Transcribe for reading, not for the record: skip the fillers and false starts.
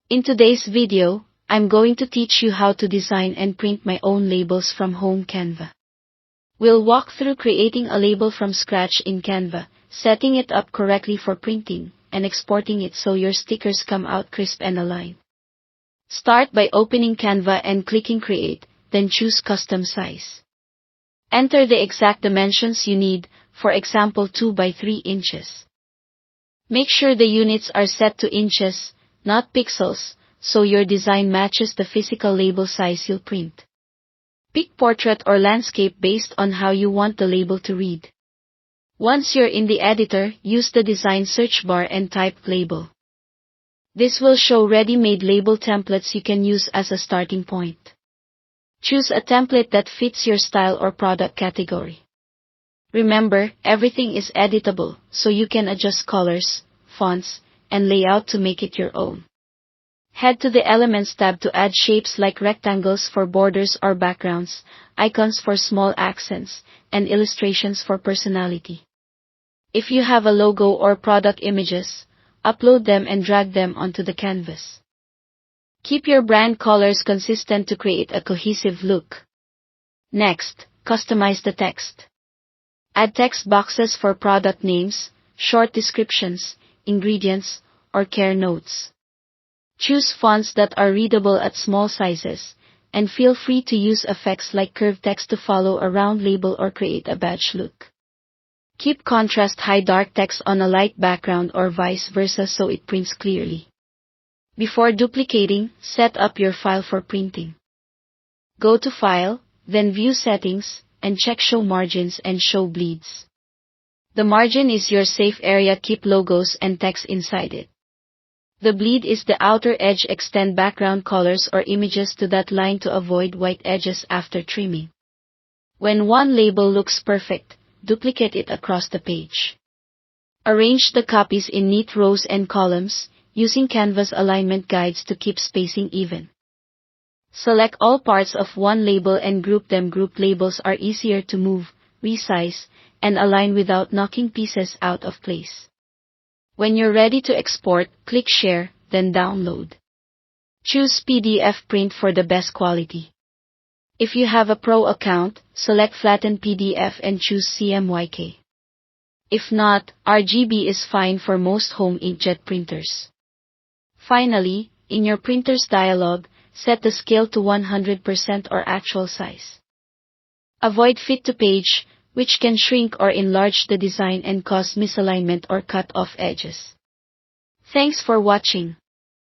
In today's video, I'm going to teach you how to design and print my own labels from home Canva. We'll walk through creating a label from scratch in Canva, setting it up correctly for printing, and exporting it so your stickers come out crisp and aligned. Start by opening Canva and clicking Create, then choose Custom Size. Enter the exact dimensions you need, for example 2 by 3 inches. Make sure the units are set to inches, not pixels, so your design matches the physical label size you'll print. Pick portrait or landscape based on how you want the label to read. Once you're in the editor, use the design search bar and type label. This will show ready-made label templates you can use as a starting point. Choose a template that fits your style or product category. Remember, everything is editable, so you can adjust colors, fonts, and layout to make it your own. Head to the Elements tab to add shapes like rectangles for borders or backgrounds, icons for small accents, and illustrations for personality. If you have a logo or product images, upload them and drag them onto the canvas. Keep your brand colors consistent to create a cohesive look. Next, customize the text. Add text boxes for product names, short descriptions, ingredients, or care notes. Choose fonts that are readable at small sizes, and feel free to use effects like curved text to follow a round label or create a badge look. Keep contrast high dark text on a light background or vice versa so it prints clearly. Before duplicating, set up your file for printing. Go to File, then View Settings, and check Show Margins and Show Bleeds. The margin is your safe area. Keep logos and text inside it. The bleed is the outer edge. Extend background colors or images to that line to avoid white edges after trimming. When one label looks perfect, duplicate it across the page. Arrange the copies in neat rows and columns, using Canva's alignment guides to keep spacing even. Select all parts of one label and group them. Grouped labels are easier to move, resize, and align without knocking pieces out of place. When you're ready to export, click Share, then Download. Choose PDF Print for the best quality. If you have a Pro account, select Flatten PDF and choose CMYK. If not, RGB is fine for most home inkjet printers. Finally, in your printer's dialog, set the scale to 100% or actual size. Avoid fit to page, which can shrink or enlarge the design and cause misalignment or cut off edges. Thanks for watching.